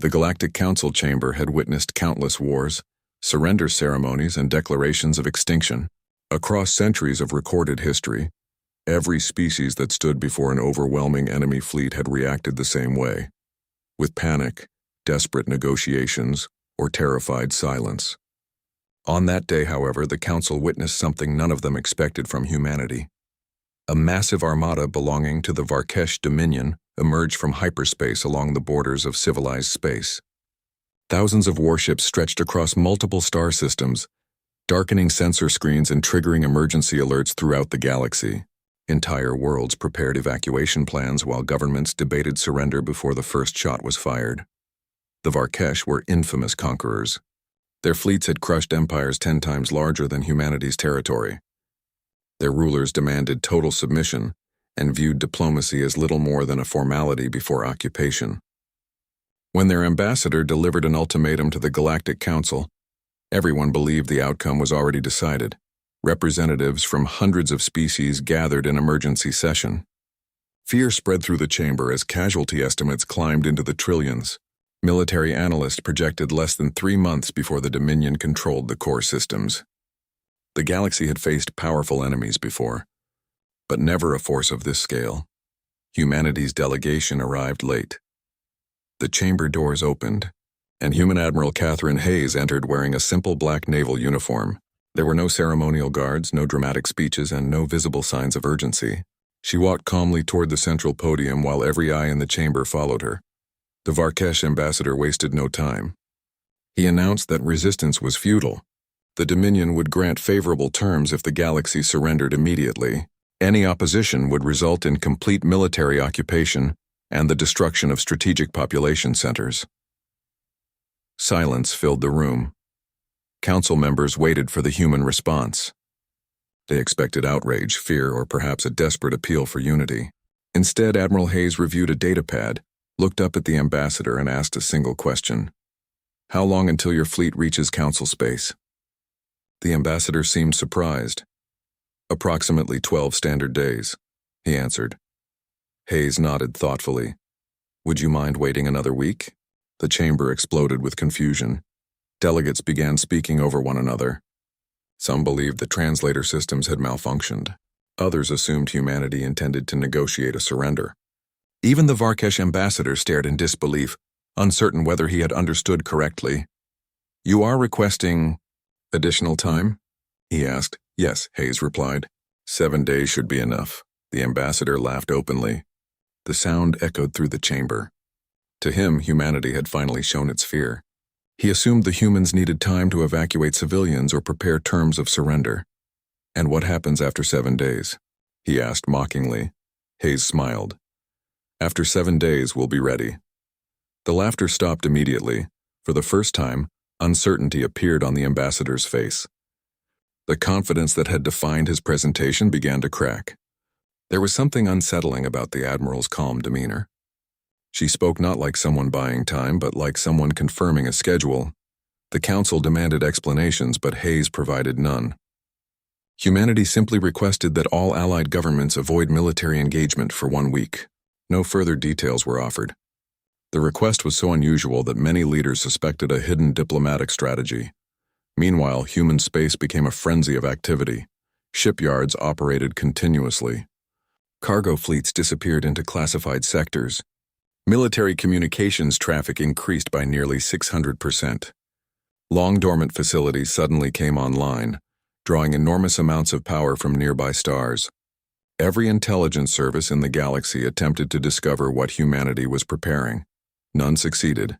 The Galactic Council chamber had witnessed countless wars, surrender ceremonies, and declarations of extinction. Across centuries of recorded history, every species that stood before an overwhelming enemy fleet had reacted the same way, with panic, desperate negotiations, or terrified silence. On that day, however, the Council witnessed something none of them expected from humanity. A massive armada belonging to the Varkesh Dominion emerged from hyperspace along the borders of civilized space. Thousands of warships stretched across multiple star systems, darkening sensor screens and triggering emergency alerts throughout the galaxy. Entire worlds prepared evacuation plans while governments debated surrender before the first shot was fired. The Varkesh were infamous conquerors. Their fleets had crushed empires 10 times larger than humanity's territory. Their rulers demanded total submission and viewed diplomacy as little more than a formality before occupation. When their ambassador delivered an ultimatum to the Galactic Council, everyone believed the outcome was already decided. Representatives from hundreds of species gathered in emergency session. Fear spread through the chamber as casualty estimates climbed into the trillions. Military analysts projected less than 3 months before the Dominion controlled the core systems. The galaxy had faced powerful enemies before, but never a force of this scale. Humanity's delegation arrived late. The chamber doors opened, and human Admiral Catherine Hayes entered wearing a simple black naval uniform. There were no ceremonial guards, no dramatic speeches, and no visible signs of urgency. She walked calmly toward the central podium while every eye in the chamber followed her. The Varkesh ambassador wasted no time. He announced that resistance was futile. The Dominion would grant favorable terms if the galaxy surrendered immediately. Any opposition would result in complete military occupation and the destruction of strategic population centers. Silence filled the room. Council members waited for the human response. They expected outrage, fear, or perhaps a desperate appeal for unity. Instead, Admiral Hayes reviewed a datapad, looked up at the ambassador, and asked a single question. "How long until your fleet reaches Council space?" The ambassador seemed surprised. "Approximately 12 standard days," he answered. Hayes nodded thoughtfully. "Would you mind waiting another week?" The chamber exploded with confusion. Delegates began speaking over one another. Some believed the translator systems had malfunctioned. Others assumed humanity intended to negotiate a surrender. Even the Varkesh ambassador stared in disbelief, uncertain whether he had understood correctly. "You are requesting additional time?" he asked. "Yes," Hayes replied. 7 days should be enough." The ambassador laughed openly. The sound echoed through the chamber. To him, humanity had finally shown its fear. He assumed the humans needed time to evacuate civilians or prepare terms of surrender. "And what happens after 7 days?" he asked mockingly. Hayes smiled. "After 7 days, we'll be ready." The laughter stopped immediately. For the first time, uncertainty appeared on the ambassador's face. The confidence that had defined his presentation began to crack. There was something unsettling about the Admiral's calm demeanor. She spoke not like someone buying time, but like someone confirming a schedule. The Council demanded explanations, but Hayes provided none. Humanity simply requested that all allied governments avoid military engagement for 1 week. No further details were offered. The request was so unusual that many leaders suspected a hidden diplomatic strategy. Meanwhile, human space became a frenzy of activity. Shipyards operated continuously. Cargo fleets disappeared into classified sectors. Military communications traffic increased by nearly 600%. Long-dormant facilities suddenly came online, drawing enormous amounts of power from nearby stars. Every intelligence service in the galaxy attempted to discover what humanity was preparing. None succeeded.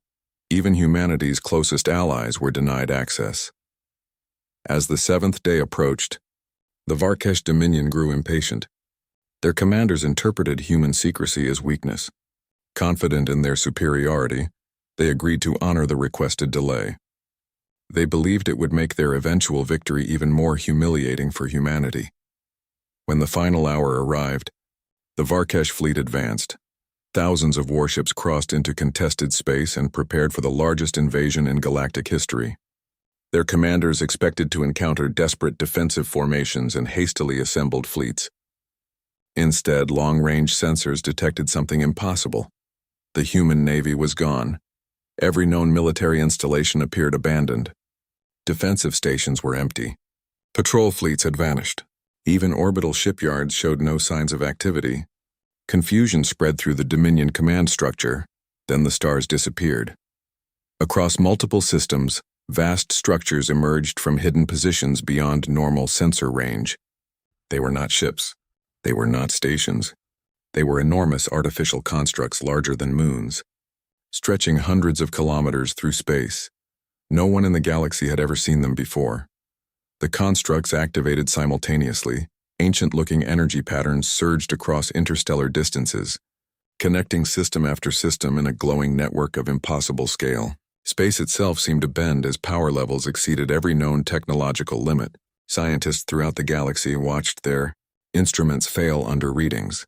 Even humanity's closest allies were denied access. As the 7th day approached, the Varkesh Dominion grew impatient. Their commanders interpreted human secrecy as weakness. Confident in their superiority, they agreed to honor the requested delay. They believed it would make their eventual victory even more humiliating for humanity. When the final hour arrived, the Varkesh fleet advanced. Thousands of warships crossed into contested space and prepared for the largest invasion in galactic history. Their commanders expected to encounter desperate defensive formations and hastily assembled fleets. Instead, long-range sensors detected something impossible. The human navy was gone. Every known military installation appeared abandoned. Defensive stations were empty. Patrol fleets had vanished. Even orbital shipyards showed no signs of activity. Confusion spread through the Dominion command structure, then the stars disappeared. Across multiple systems, vast structures emerged from hidden positions beyond normal sensor range. They were not ships. They were not stations. They were enormous artificial constructs larger than moons, stretching hundreds of kilometers through space. No one in the galaxy had ever seen them before. The constructs activated simultaneously. Ancient-looking energy patterns surged across interstellar distances, connecting system after system in a glowing network of impossible scale. Space itself seemed to bend as power levels exceeded every known technological limit. Scientists throughout the galaxy watched their instruments fail under readings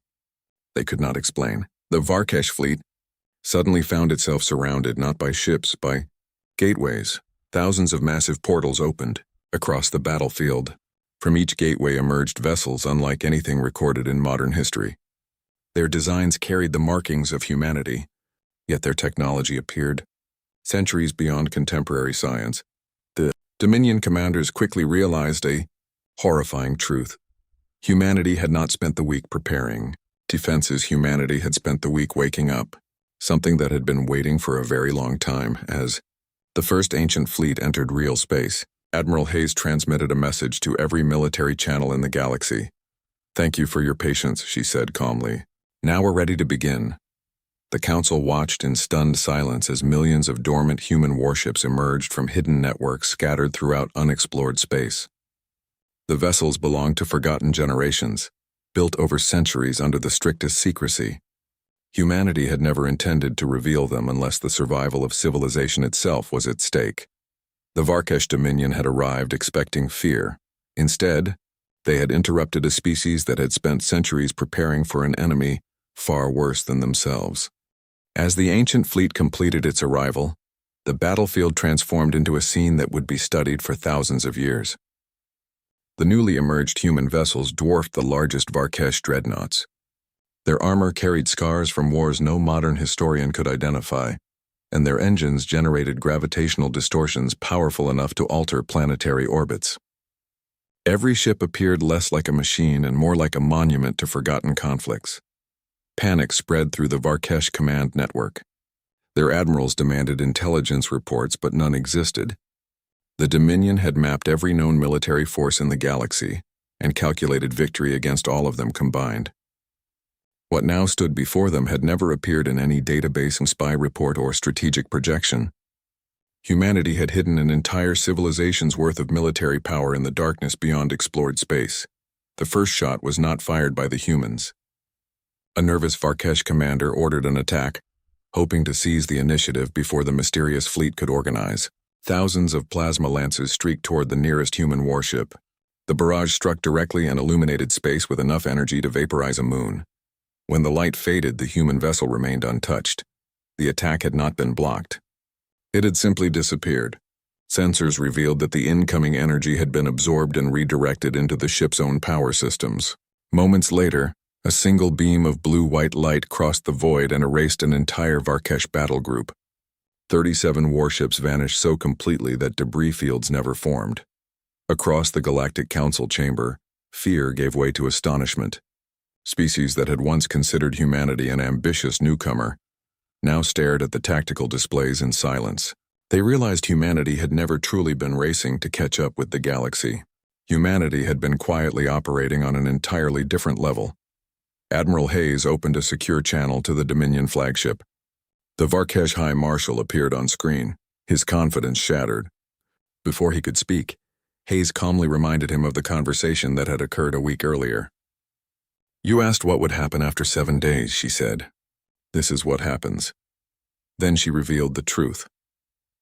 they could not explain. The Varkesh fleet suddenly found itself surrounded not by ships, by gateways. Thousands of massive portals opened across the battlefield. From each gateway emerged vessels unlike anything recorded in modern history. Their designs carried the markings of humanity, yet their technology appeared centuries beyond contemporary science. The Dominion commanders quickly realized a horrifying truth. Humanity had not spent the week preparing defenses. Humanity had spent the week waking up, something that had been waiting for a very long time. As the first ancient fleet entered real space, Admiral Hayes transmitted a message to every military channel in the galaxy. "Thank you for your patience," she said calmly. "Now we're ready to begin." The Council watched in stunned silence as millions of dormant human warships emerged from hidden networks scattered throughout unexplored space. The vessels belonged to forgotten generations, built over centuries under the strictest secrecy. Humanity had never intended to reveal them unless the survival of civilization itself was at stake. The Varkesh Dominion had arrived expecting fear. Instead, they had interrupted a species that had spent centuries preparing for an enemy far worse than themselves. As the ancient fleet completed its arrival, the battlefield transformed into a scene that would be studied for thousands of years. The newly emerged human vessels dwarfed the largest Varkesh dreadnoughts. Their armor carried scars from wars no modern historian could identify, and their engines generated gravitational distortions powerful enough to alter planetary orbits. Every ship appeared less like a machine and more like a monument to forgotten conflicts. Panic spread through the Varkesh command network. Their admirals demanded intelligence reports, but none existed. The Dominion had mapped every known military force in the galaxy and calculated victory against all of them combined. What now stood before them had never appeared in any database, spy report, or strategic projection. Humanity had hidden an entire civilization's worth of military power in the darkness beyond explored space. The first shot was not fired by the humans. A nervous Varkesh commander ordered an attack, hoping to seize the initiative before the mysterious fleet could organize. Thousands of plasma lances streaked toward the nearest human warship. The barrage struck directly and illuminated space with enough energy to vaporize a moon. When the light faded, the human vessel remained untouched. The attack had not been blocked. It had simply disappeared. Sensors revealed that the incoming energy had been absorbed and redirected into the ship's own power systems. Moments later, a single beam of blue-white light crossed the void and erased an entire Varkesh battle group. 37 warships vanished so completely that debris fields never formed. Across the Galactic Council chamber, fear gave way to astonishment. Species that had once considered humanity an ambitious newcomer now stared at the tactical displays in silence. They realized humanity had never truly been racing to catch up with the galaxy. Humanity had been quietly operating on an entirely different level. Admiral Hayes opened a secure channel to the Dominion flagship. The Varkesh High Marshal appeared on screen, his confidence shattered. Before he could speak, Hayes calmly reminded him of the conversation that had occurred a week earlier. "You asked what would happen after 7 days," she said. "This is what happens." Then she revealed the truth.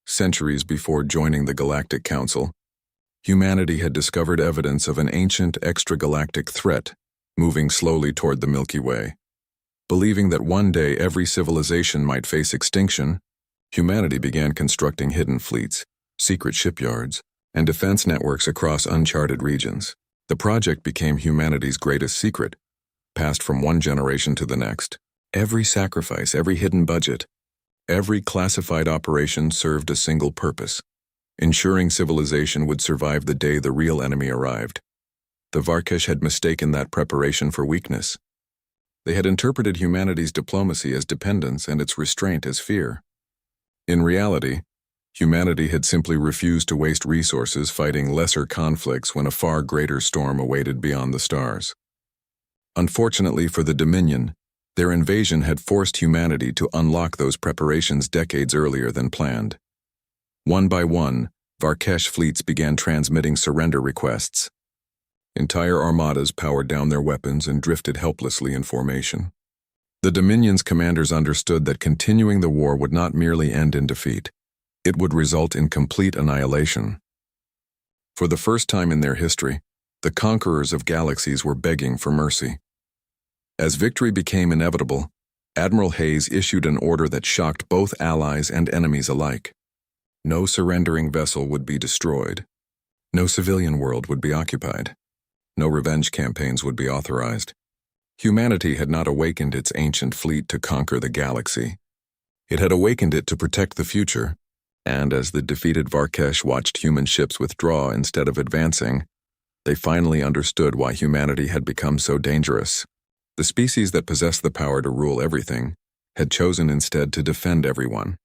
Centuries before joining the Galactic Council, humanity had discovered evidence of an ancient extragalactic threat moving slowly toward the Milky Way. Believing that one day every civilization might face extinction, humanity began constructing hidden fleets, secret shipyards, and defense networks across uncharted regions. The project became humanity's greatest secret, passed from one generation to the next. Every sacrifice, every hidden budget, Every classified operation served a single purpose: ensuring civilization would survive the day the real enemy arrived. The Varkesh had mistaken that preparation for weakness. They had interpreted humanity's diplomacy as dependence and its restraint as fear. In reality, humanity had simply refused to waste resources fighting lesser conflicts when a far greater storm awaited beyond the stars. Unfortunately for the Dominion, their invasion had forced humanity to unlock those preparations decades earlier than planned. One by one, Varkesh fleets began transmitting surrender requests. Entire armadas powered down their weapons and drifted helplessly in formation. The Dominion's commanders understood that continuing the war would not merely end in defeat. It would result in complete annihilation. For the first time in their history, the conquerors of galaxies were begging for mercy. As victory became inevitable, Admiral Hayes issued an order that shocked both allies and enemies alike. No surrendering vessel would be destroyed. No civilian world would be occupied. No revenge campaigns would be authorized. Humanity had not awakened its ancient fleet to conquer the galaxy. It had awakened it to protect the future, and as the defeated Varkesh watched human ships withdraw instead of advancing, they finally understood why humanity had become so dangerous. The species that possessed the power to rule everything had chosen instead to defend everyone.